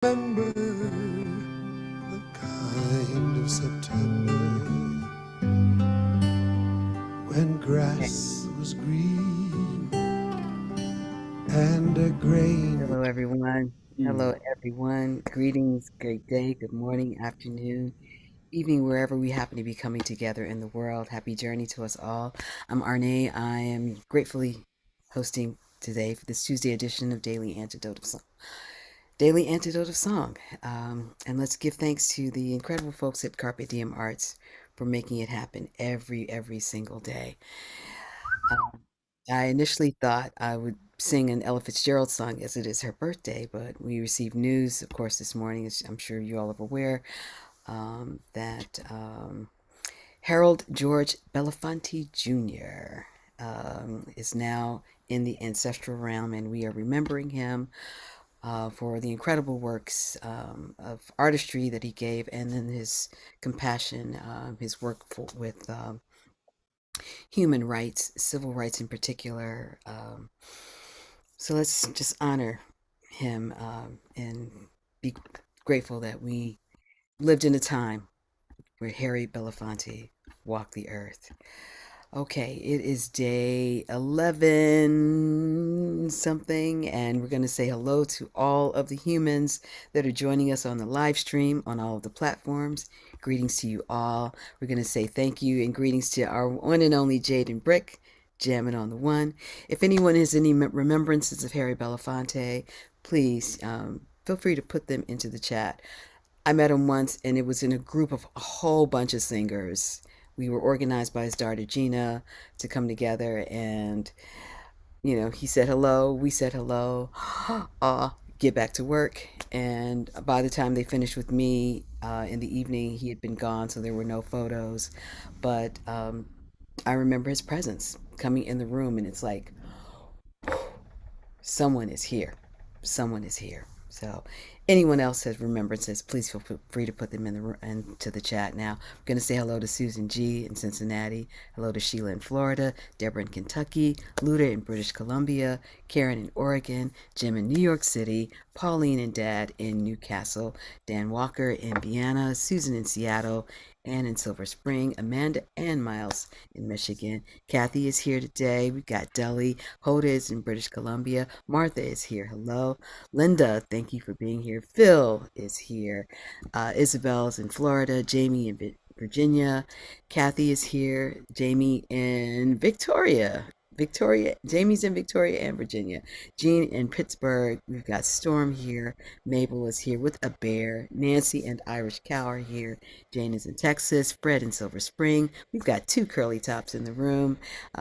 Remember the kind of September when Okay. grass was green and a grain. Hello, everyone. Hello, everyone. Greetings, great day, good morning, afternoon, evening, wherever we happen to be coming together in the world. Happy journey to us all. I'm Arne. I am gratefully hosting today for this Tuesday edition of Daily Antidote of Song. Daily Antidote of Song. And let's give thanks to the incredible folks at Carpe Diem Arts for making it happen every single day. Um, I initially thought I would sing an Ella Fitzgerald song as it is her birthday, but we received news, of course, this morning, as I'm sure you all are aware, that Harold George Belafonte Jr. Is now in the ancestral realm, and we are remembering him for the incredible works of artistry that he gave, and then his compassion, his work with human rights, civil rights in particular. So let's just honor him and be grateful that we lived in a time where Harry Belafonte walked the earth. Okay, it is day 11 something, and we're going to say hello to all of the humans that are joining us on the live stream on all of the platforms. Greetings to you all. We're going to say thank you and greetings to our one and only Jade and Brick, jamming on the one. If anyone has any remembrances of Harry Belafonte, please feel free to put them into the chat. I met him once, and it was in a group of a whole bunch of singers. We were organized by his daughter Gina to come together, and he said hello, we said hello, get back to work. And by the time they finished with me in the evening, he had been gone, so there were no photos. But I remember his presence coming in the room, and it's like, someone is here. Someone is here. So, anyone else has remembrances, please feel free to put them into the chat now. I'm going to say hello to Susan G in Cincinnati, hello to Sheila in Florida, Deborah in Kentucky, Luda in British Columbia, Karen in Oregon, Jim in New York City, Pauline and Dad in Newcastle, Dan Walker in Vienna, Susan in Seattle, Ann in Silver Spring, Amanda and Miles in Michigan. Kathy is here today. We've got Deli. Hoda is in British Columbia. Martha is here. Hello. Linda, thank you for being here. Phil is here. Isabel's in Florida. Jamie in Virginia. Kathy is here. Jamie in Victoria. Jamie's in Victoria and Virginia. Jean in Pittsburgh. We've got Storm here. Mabel is here with a bear. Nancy and Irish Cow are here. Jane is in Texas. Fred in Silver Spring. We've got two curly tops in the room.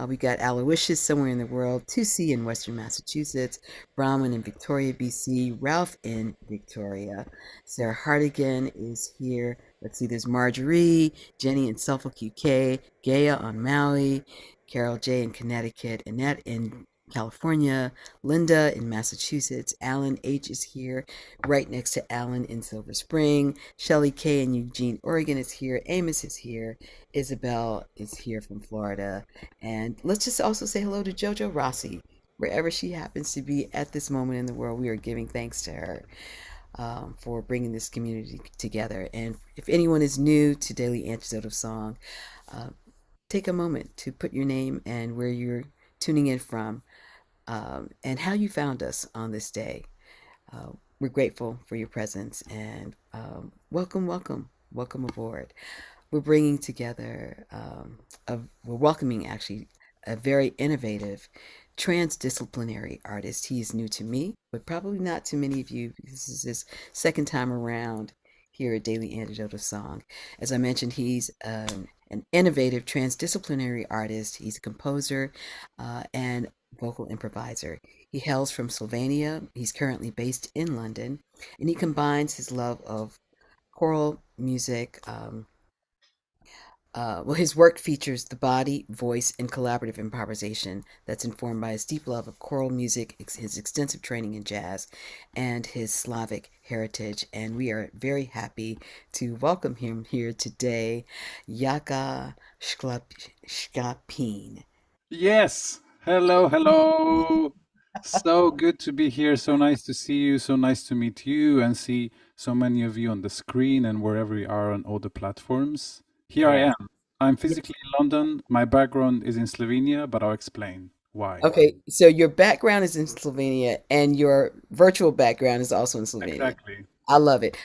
We got Aloysius somewhere in the world. 2C in Western Massachusetts. Brahman in Victoria, BC. Ralph in Victoria. Sarah Hardigan is here. Let's see, there's Marjorie, Jenny in Suffolk, UK, Gaia on Maui, Carol J in Connecticut, Annette in California, Linda in Massachusetts, Alan H is here, right next to Alan in Silver Spring, Shelly K in Eugene, Oregon is here, Amos is here, Isabel is here from Florida, and let's just also say hello to Jojo Rossi. Wherever she happens to be at this moment in the world, we are giving thanks to her for bringing this community together. And if anyone is new to Daily Antidote of Song, uh, take a moment to put your name and where you're tuning in from, and how you found us on this day. We're grateful for your presence and welcome aboard. We're bringing together, we're welcoming actually a very innovative transdisciplinary artist. He is new to me, but probably not to many of you. This is his second time around here at Daily Antidote of Song. As I mentioned, he's an innovative transdisciplinary artist. He's a composer and vocal improviser. He hails from Slovenia. He's currently based in London, and he combines his love of choral music. His work features the body, voice, and collaborative improvisation that's informed by his deep love of choral music, his extensive training in jazz, and his Slavic heritage. And we are very happy to welcome him here today, Jaka Škapin. Yes. Hello, hello. So good to be here. So nice to see you. So nice to meet you and see so many of you on the screen and wherever we are on all the platforms. Here I Yes. am. I'm Yes. physically in London. My background is in Slovenia, but I'll explain why. Okay, so your background is in Slovenia and your virtual background is also in Slovenia. Exactly. I love it.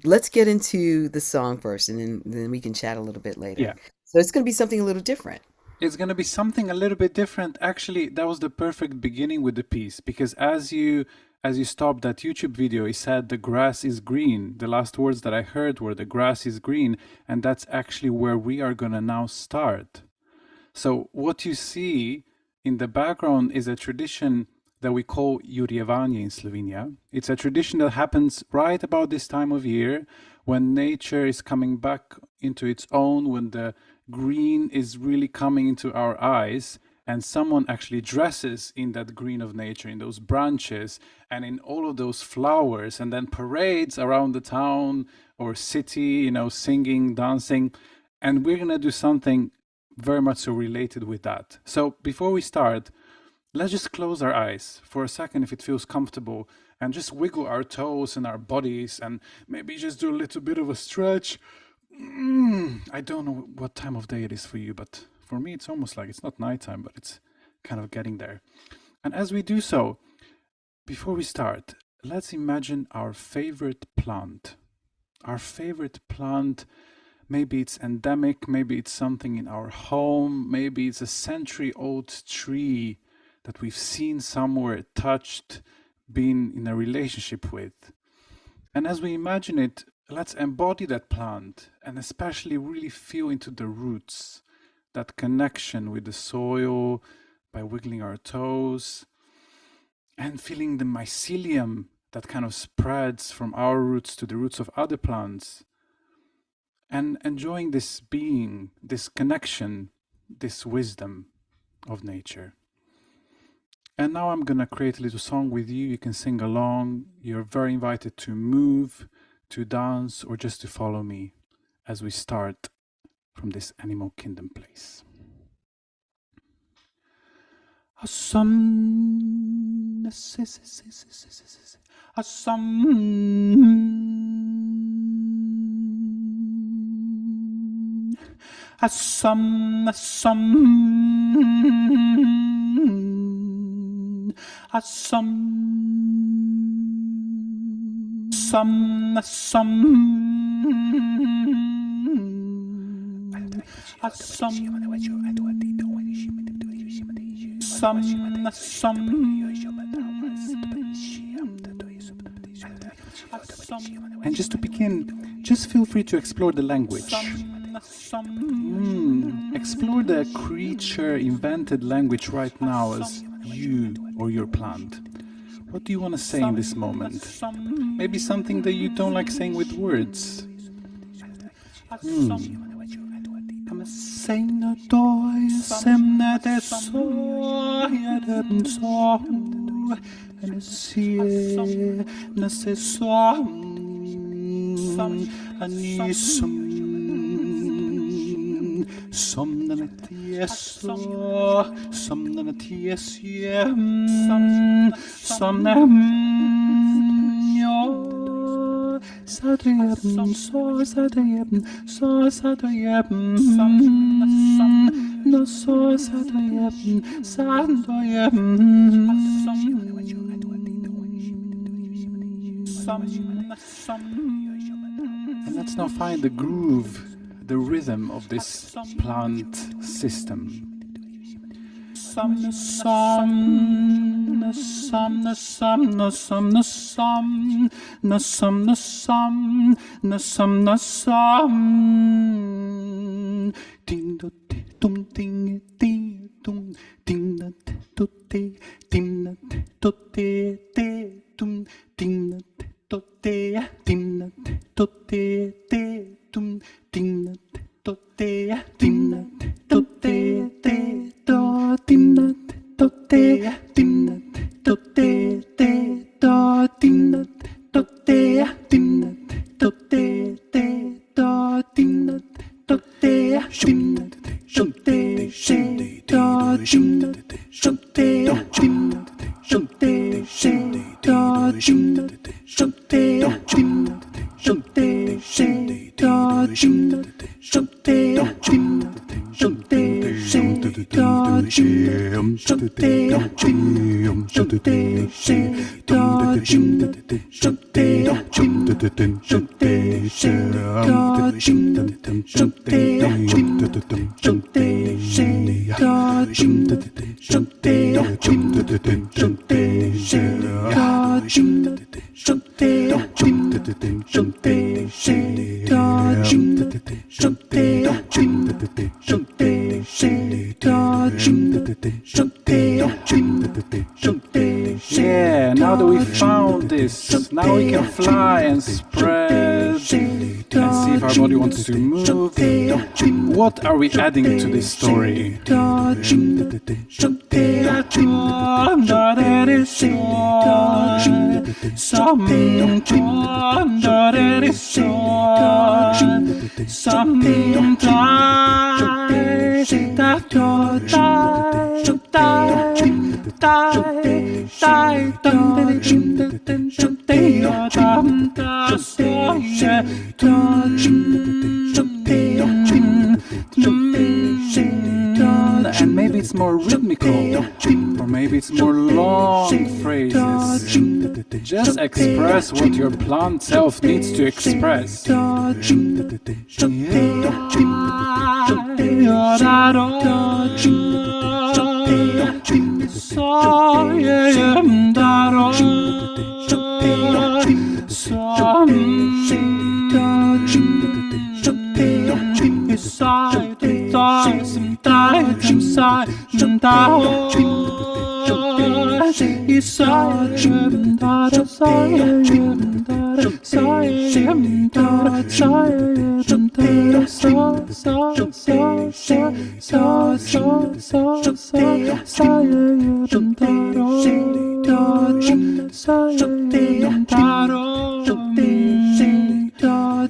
Let's get into the song first, and then we can chat a little bit later. Yeah. So it's going to be something a little different. It's going to be something a little bit different. Actually, that was the perfect beginning with the piece because as you stopped that YouTube video, it said the grass is green. The last words that I heard were the grass is green, and that's actually where we are going to now start. So what you see in the background is a tradition that we call Jurjevanje in Slovenia. It's a tradition that happens right about this time of year when nature is coming back into its own, when the green is really coming into our eyes, and someone actually dresses in that green of nature, in those branches and in all of those flowers, and then parades around the town or city, singing, dancing. And we're going to do something very much so related with that. So before we start, let's just close our eyes for a second if it feels comfortable and just wiggle our toes and our bodies and maybe just do a little bit of a stretch. I don't know what time of day it is for you, but for me it's almost like it's not nighttime, but it's kind of getting there. And as we do so, before we start, let's imagine our favorite plant. Our favorite plant. Maybe it's endemic, maybe it's something in our home, maybe it's a century-old tree that we've seen somewhere, touched, been in a relationship with. And as we imagine it, let's embody that plant and especially really feel into the roots, that connection with the soil by wiggling our toes and feeling the mycelium that kind of spreads from our roots to the roots of other plants. And enjoying this being, this connection, this wisdom of nature. And now I'm gonna create a little song with you. You can sing along. You're very invited to move, to dance, or just to follow me as we start from this animal kingdom place. Assam, and just to begin, just feel free to explore the language. Explore the creature invented language right now as you or your plant. What do you want to say in this moment? Maybe something that you don't like saying with words. And let's now find the groove, the rhythm of this plant system. Yeah, now that we found this, now we can fly and spread and see if our body wants to move. What are we adding to this story? And maybe it's more rhythmical, or maybe it's more long phrases. Just express what your plant self needs to express.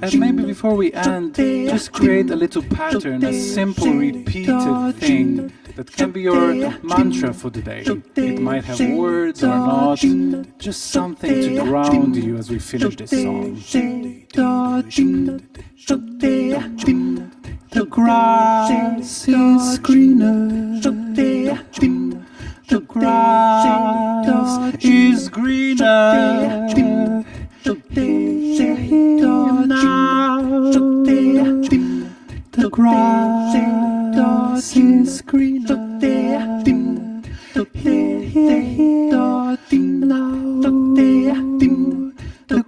And maybe before we end, just create a little pattern, a simple repeated thing that can be your mantra for the day. It might have words or not, just something to ground you as we finish this song. The grass is greener. The grass is greener.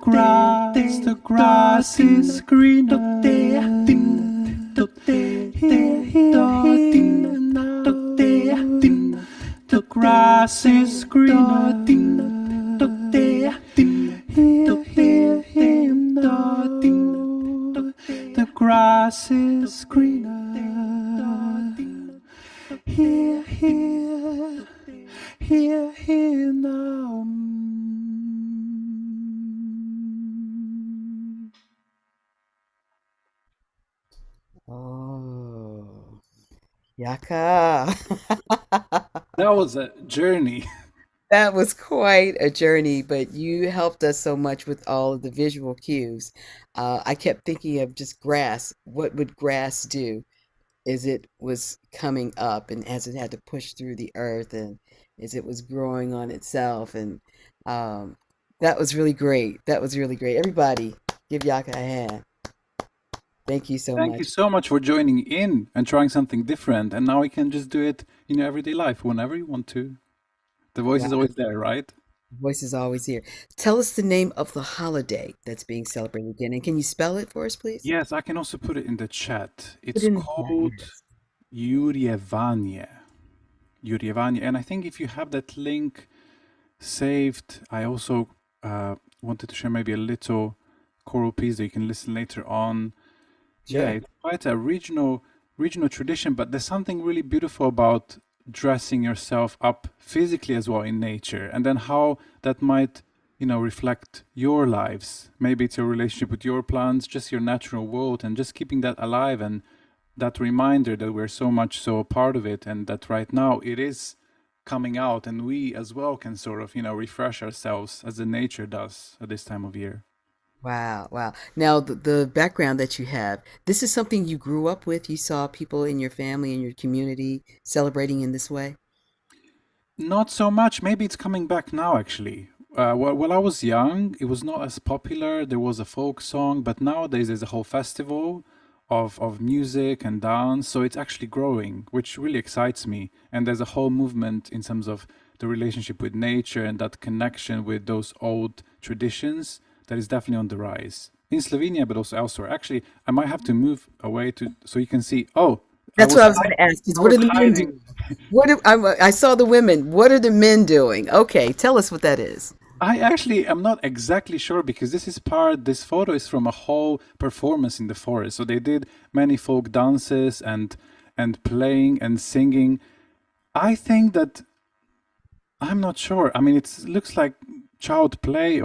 Now the grass is greener. The grass is greener. The grass is greener. The grass is greener. Here, here, here, here now. Oh, Jaka. That was a journey. That was quite a journey, but you helped us so much with all of the visual cues. I kept thinking of just grass. What would grass do as it was coming up and as it had to push through the earth and as it was growing on itself? And um, that was really great. That was really great. Everybody, give Yaka a hand. Thank you so Thank you much. so much for joining in and trying something different. And now we can just do it in your everyday life whenever you want to. The voice is Wow, always there, right? voice is always here. Tell us the name of the holiday that's being celebrated again, and can you spell it for us, please? Yes, I can also put it in the chat. Put It's it in the chat, called yes. Jurjevanje. Jurjevanje. And I think if you have that link saved, I also wanted to share maybe a little choral piece that you can listen later on. Yeah, Sure. it's quite a regional tradition, but there's something really beautiful about dressing yourself up physically as well in nature, and then how that might, reflect your lives. Maybe it's your relationship with your plants, just your natural world, and just keeping that alive, and that reminder that we're so much so a part of it, and that right now it is coming out, and we as well can sort of, refresh ourselves as the nature does at this time of year. Wow, wow. Now, the background that you have, this is something you grew up with. You saw people in your family, in your community celebrating in this way. Not so much. Maybe it's coming back now, actually. While I was young, it was not as popular. There was a folk song, but nowadays there's a whole festival of music and dance. So it's actually growing, which really excites me. And there's a whole movement in terms of the relationship with nature and that connection with those old traditions that is definitely on the rise in Slovenia, but also elsewhere. Actually, I might have to move away to so you can see. Oh, I That's was what I was going to ask. Is I what was are the men doing? hiding. I saw the women. What are the men doing? Okay, tell us what that is. I actually am not exactly sure because this photo is from a whole performance in the forest. So they did many folk dances and playing and singing. I think that I'm not sure. I mean, it looks like child play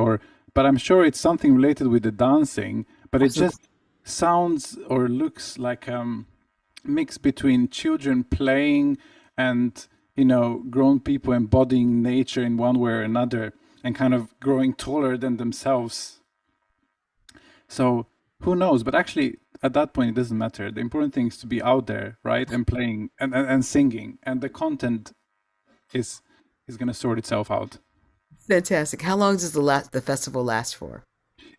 but I'm sure it's something related with the dancing, but it Absolutely. just sounds or looks like mix between children playing and grown people embodying nature in one way or another and kind of growing taller than themselves. So who knows? But actually, at that point, it doesn't matter. The important thing is to be out there, right, and playing and singing, and the content is is going to sort itself out. Fantastic. How long does the festival last for?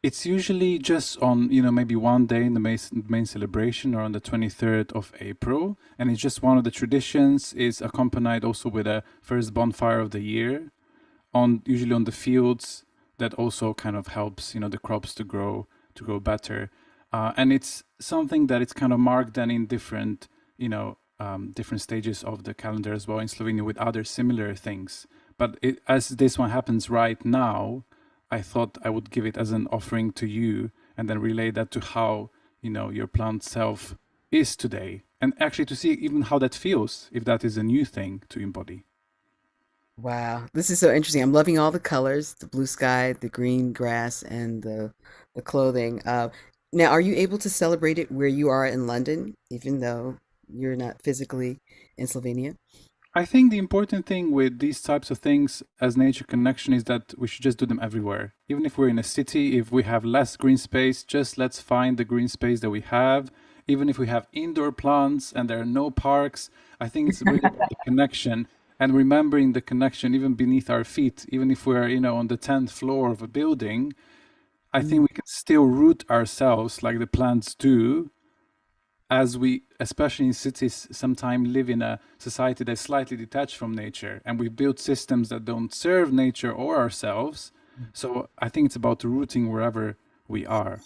It's usually just on, maybe one day in the main celebration or on the 23rd of April. And it's just one of the traditions is accompanied also with a first bonfire of the year on usually on the fields that also kind of helps, the crops to grow better. And it's something that it's kind of marked then in different, different stages of the calendar as well in Slovenia with other similar things. But as this one happens right now, I thought I would give it as an offering to you and then relay that to how, your plant self is today. And actually to see even how that feels, if that is a new thing to embody. Wow, this is so interesting. I'm loving all the colors, the blue sky, the green grass, and the clothing. Now, are you able to celebrate it where you are in London, even though you're not physically in Slovenia? I think the important thing with these types of things as nature connection is that we should just do them everywhere. Even if we're in a city, if we have less green space, just let's find the green space that we have. Even if we have indoor plants and there are no parks, I think it's really about the connection and remembering the connection even beneath our feet. Even if we're, on the 10th floor of a building, I think we can still root ourselves like the plants do as we, especially in cities, sometimes live in a society that's slightly detached from nature and we build systems that don't serve nature or ourselves. So I think it's about rooting wherever we are.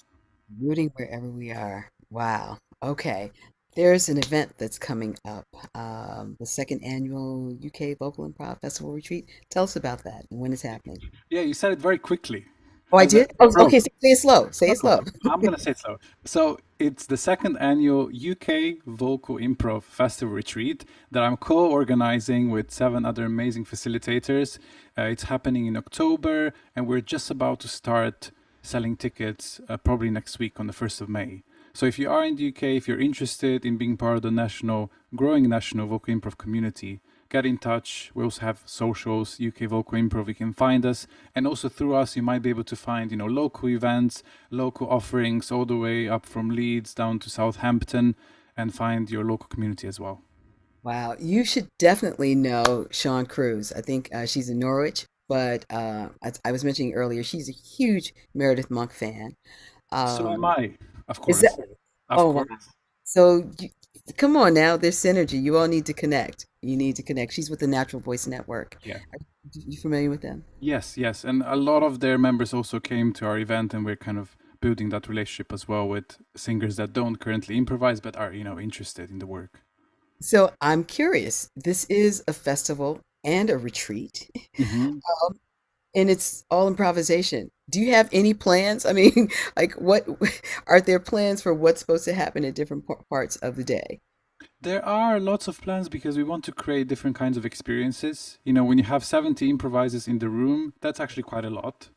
Rooting wherever we are. Wow. Okay. There's an event that's coming up, the second annual UK Vocal Improv Festival Retreat. Tell us about that and when it's happening. Yeah, you said it very quickly. Oh, I As a did? Oh, pro. okay. Say it slow. Say No it slow. problem. I'm going to say so. So it's the second annual UK Vocal Improv Festival Retreat that I'm co-organizing with 7 other amazing facilitators. It's happening in October, and we're just about to start selling tickets probably next week on the 1st of May. So if you are in the UK, if you're interested in being part of the growing national vocal improv community, get in touch. We also have socials, UK Vocal Improv. You can find us, and also through us, you might be able to find local events, local offerings, all the way up from Leeds down to Southampton, and find your local community as well. Wow. You should definitely know Sean Cruz. I think she's in Norwich, but I was mentioning earlier, she's a huge Meredith Monk fan. So am Um, I, of is that, course. Of oh, wow. course. So come on now, there's synergy. You all need to connect. You need to connect. She's with the Natural Voice Network. Yeah. Are you familiar with them? Yes, yes. And a lot of their members also came to our event, and we're kind of building that relationship as well with singers that don't currently improvise but are, interested in the work. So I'm curious. This is a festival and a retreat, Mhm. and it's all improvisation. Do you have any plans? I mean, like what are there plans for what's supposed to happen at different parts of the day? There are lots of plans because we want to create different kinds of experiences. When you have 70 improvisers in the room, that's actually quite a lot.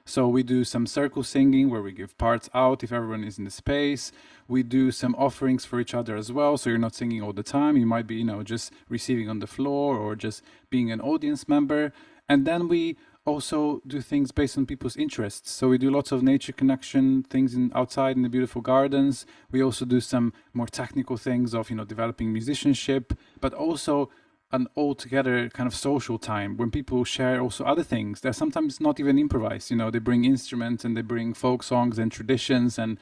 So we do some circle singing where we give parts out if everyone is in the space. We do some offerings for each other as well. So you're not singing all the time. You might be, just receiving on the floor or just being an audience member. And then we also do things based on people's interests. So we do lots of nature connection things outside in the beautiful gardens. We also do some more technical things of, developing musicianship, but also an altogether kind of social time when people share also other things. They're sometimes not even improvised. They bring instruments and they bring folk songs and traditions and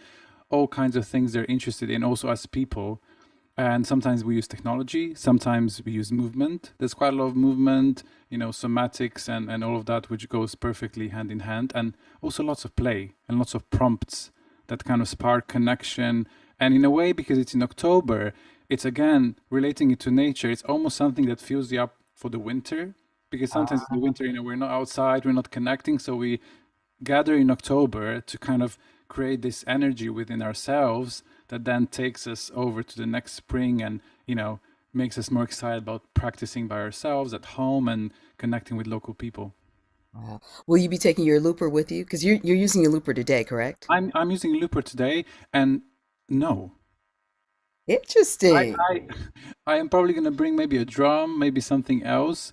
all kinds of things they're interested in also as people. And sometimes we use technology, sometimes we use movement. There's quite a lot of movement, somatics and all of that, which goes perfectly hand in hand. And also lots of play and lots of prompts that kind of spark connection. And in a way, because it's in October, it's again relating it to nature. It's almost something that fills you up for the winter, because sometimes in the winter, we're not outside, we're not connecting. So we gather in October to kind of create this energy within ourselves that then takes us over to the next spring and, makes us more excited about practicing by ourselves at home and connecting with local people. Wow. Will you be taking your looper with you? Because you're using your looper today, correct? I'm using looper today, and no. Interesting. I I am probably gonna bring maybe a drum, maybe something else,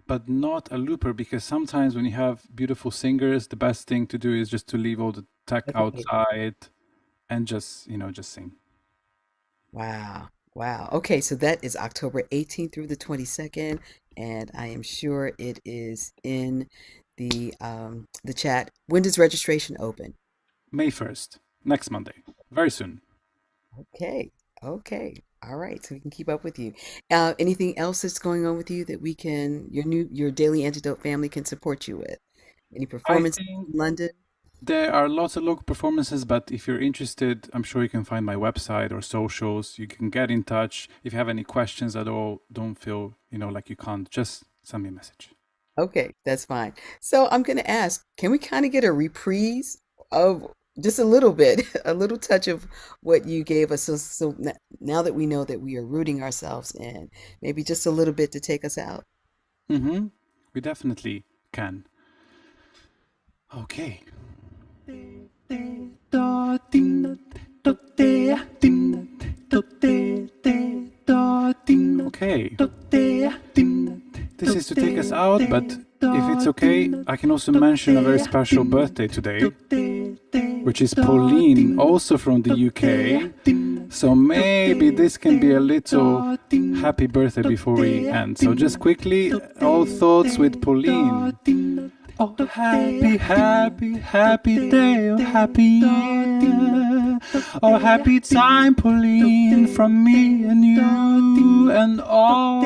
but not a looper, because sometimes when you have beautiful singers, the best thing to do is just to leave all the tech Okay. outside and just sing. Wow. Wow. Okay, so that is October 18th through the 22nd, and I am sure it is in the chat. When does registration open? May 1st, next Monday, very soon. Okay. Okay. All right. So we can keep up with you. Anything else that's going on with you that your Daily Antidote family can support you with? Any I performances think in London? there are lots of local performances, but if you're interested, I'm sure you can find my website or socials. You can get in touch. If you have any questions at all, don't feel, like you can't. Just send me a message. Okay, that's fine. So I'm going to ask, can we kind of get a reprise of just a little bit, a little touch of what you gave us? Now that we know that we are rooting ourselves in, maybe just a little bit to take us out. Mm-hmm. We definitely can. Okay. Okay. This is to take us out, but if it's okay, I can also mention a very special birthday today, which is Pauline, also from the UK. So maybe this can be a little happy birthday before we end. So just quickly, all thoughts with Pauline. Oh, happy, happy, happy day, oh, happy year. Oh, happy time, Pauline, from me and you and all.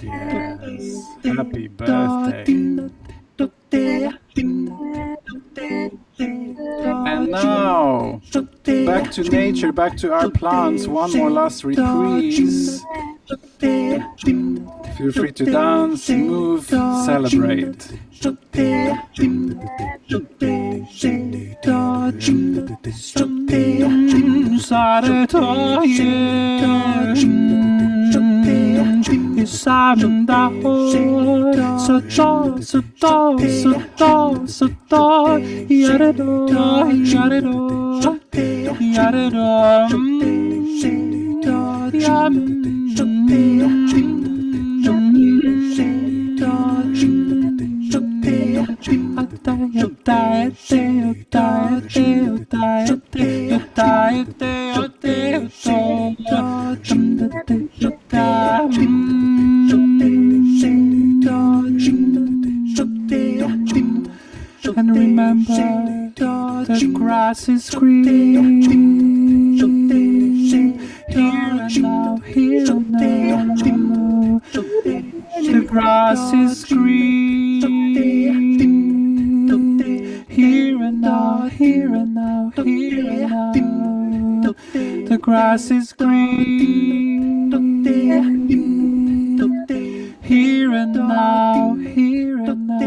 Yes, happy birthday. And now, back to nature, back to our plants. One more last reprise. Feel free to dance, move, celebrate. And remember, the grass is green. Here and now, here and now. The grass is green. Here and now, here and now, here and now. The grass is green. Here and now, here and now.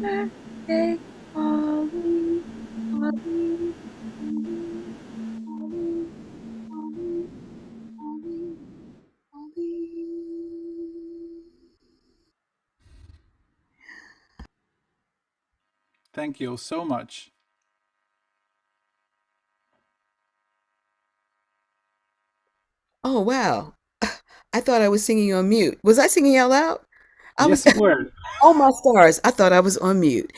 Birthday, Ollie. Thank you so much. Oh, wow. I thought I was singing on mute. Was I singing out loud? I was, Yes, you were. oh my stars. I thought I was on mute.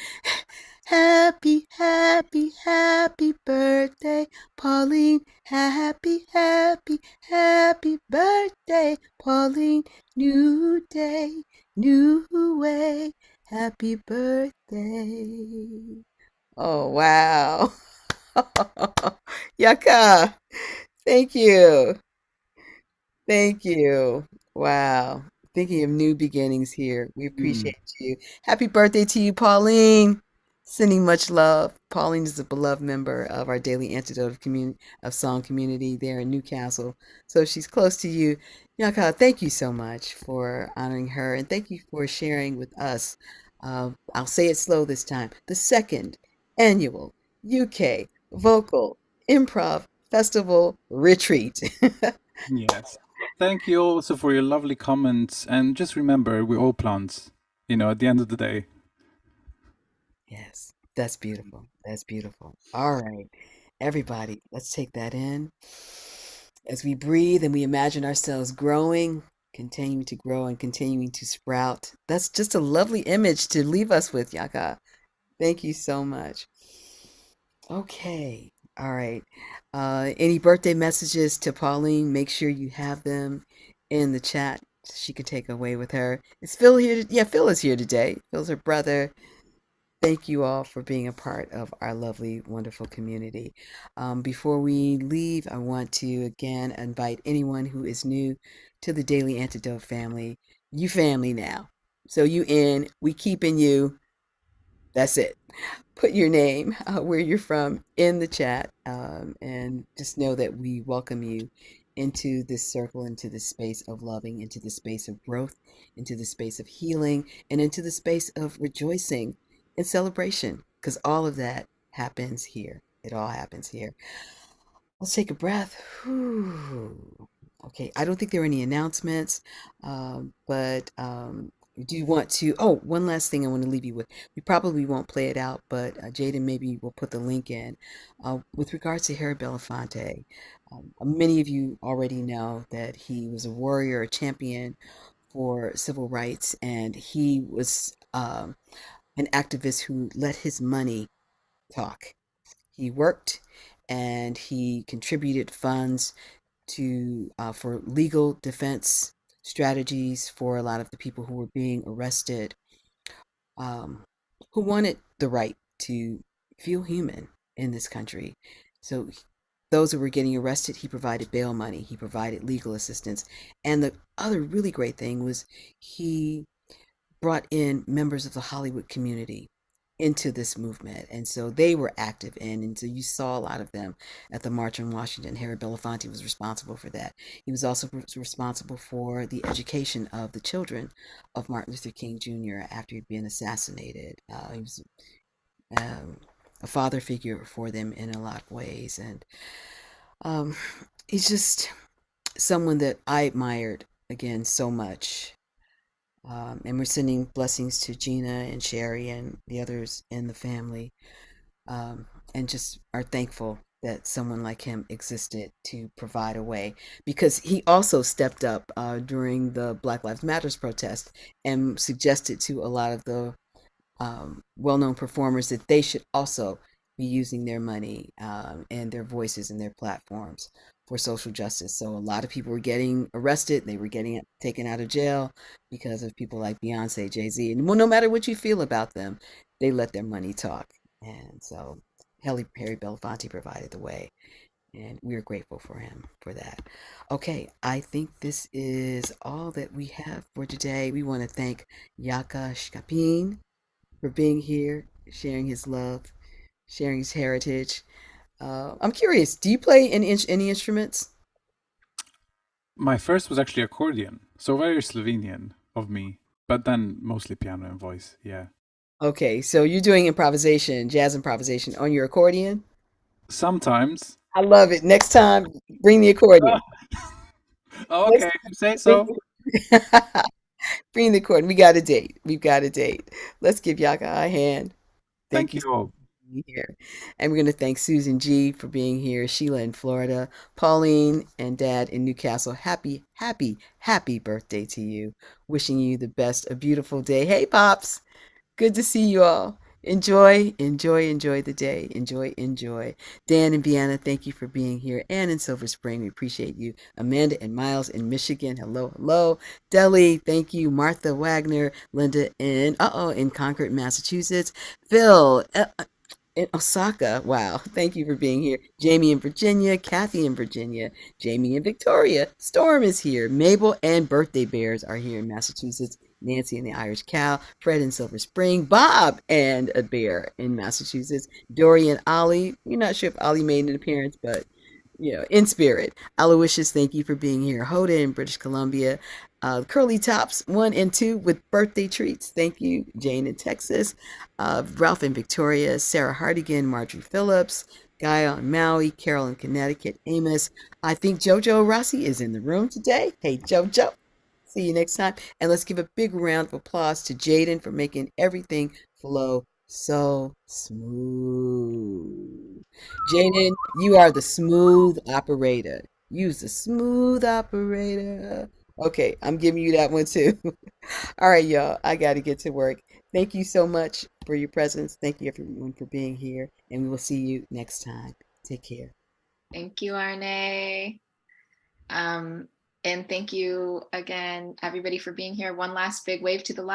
Happy, happy, happy birthday, Pauline. Happy, happy, happy birthday, Pauline. New day, new way. Happy birthday. Oh, wow. Yaka. Thank you. Thank you. Wow. Thinking of new beginnings here. We Mm, appreciate you. Happy birthday to you, Pauline. Sending much love. Pauline is a beloved member of our Daily Antidote of Song community there in Newcastle. So she's close to you. Yaka, thank you so much for honoring her and thank you for sharing with us. I'll say it slow this time. The second annual UK Vocal Improv Festival Retreat. yes. Thank you also for your lovely comments. And just remember, we're all plants, at the end of the day. Yes, that's beautiful. That's beautiful. All right, everybody, let's take that in as we breathe and we imagine ourselves growing, continuing to grow and continuing to sprout. That's just a lovely image to leave us with, Yaka. Thank you so much. Okay, all right. Any birthday messages to Pauline? Make sure you have them in the chat. She can take away with her. Is Phil here? Yeah, Phil is here today. Phil's her brother. Thank you all for being a part of our lovely, wonderful community. Before we leave, I want to again invite anyone who is new to the Daily Antidote family. You family now. So you in, we keeping you. That's it. Put your name, where you're from, in the chat, and just know that we welcome you into this circle, into this space of loving, into the space of growth, into the space of healing, and into the space of rejoicing and celebration, because all of that happens here. It all happens here. Let's take a breath. Whew. Okay, I don't think there are any announcements, but do you want to? Oh, one last thing I want to leave you with. We probably won't play it out, but Jaden maybe will put the link in. With regards to Harry Belafonte, many of you already know that he was a warrior, a champion for civil rights, and he was an activist who let his money talk. He worked and he contributed funds to for legal defense strategies for a lot of the people who were being arrested, um, who wanted the right to feel human in this country. So those who were getting arrested, he provided bail money, he provided legal assistance, and the other really great thing was he brought in members of the Hollywood community into this movement. And so they were active in, and so you saw a lot of them at the March on Washington. Harry Belafonte was responsible for that. He was also responsible for the education of the children of Martin Luther King Jr. after he'd been assassinated. He was um, a father figure for them in a lot of ways. And um, he's just someone that I admired again so much. And we're sending blessings to Gina and Sherry and the others in the family, and just are thankful that someone like him existed to provide a way because he also stepped up during the Black Lives Matters protest and suggested to a lot of the well-known performers that they should also be using their money and their voices and their platforms for social justice. So a lot of people were getting arrested, they were getting taken out of jail because of people like Beyonce, Jay-Z. And well, no matter what you feel about them, they let their money talk. And so Harry Belafonte provided the way. And we're grateful for him for that. Okay, I think this is all that we have for today. We want to thank Jaka Škapin for being here, sharing his love, sharing his heritage. I'm curious, do you play any instruments? My first was actually accordion, so very Slovenian of me, but then mostly piano and voice. Yeah. Okay, so you're doing improvisation, jazz improvisation on your accordion? Sometimes. I love it. Next time, bring the accordion. Oh, Next okay, if you say so. bring the accordion. We got a date. We've got a date. Let's give Yaka a hand. Thank you you all. for being here. And we're going to thank Susan G for being here, Sheila in Florida, Pauline and Dad in Newcastle. Happy, happy, happy birthday to you. Wishing you the best, a beautiful day. Hey, Pops. Good to see you all. Enjoy, enjoy, enjoy the day. Enjoy, enjoy. Dan and Vienna, thank you for being here. Ann in Silver Spring, we appreciate you. Amanda and Miles in Michigan, hello, hello. Deli, thank you. Martha Wagner, Linda in Concord, Massachusetts. Phil, in Osaka. Wow. Thank you for being here. Jamie in Virginia, Kathy in Virginia, Jamie in Victoria. Storm is here. Mabel and Birthday Bears are here in Massachusetts. Nancy and the Irish Cow, Fred in Silver Spring, Bob and a bear in Massachusetts, Dory and Ollie. You're not sure if Ollie made an appearance, but in spirit. Aloysius, thank you for being here. Hoda in British Columbia. Curly Tops 1 and 2 with birthday treats. Thank you. Jane in Texas. Ralph in Victoria. Sarah Hardigan. Marjorie Phillips. Guy on Maui. Carol in Connecticut. Amos. I think Jojo Rossi is in the room today. Hey, Jojo. See you next time. And let's give a big round of applause to Jaden for making everything flow so smooth. Jaden, you are the smooth operator. Use the smooth operator. Okay, I'm giving you that one too. All right, y'all. I got to get to work. Thank you so much for your presence. Thank you, everyone, for being here. And we will see you next time. Take care. Thank you, Arne. And thank you again, everybody, for being here. One last big wave to the left.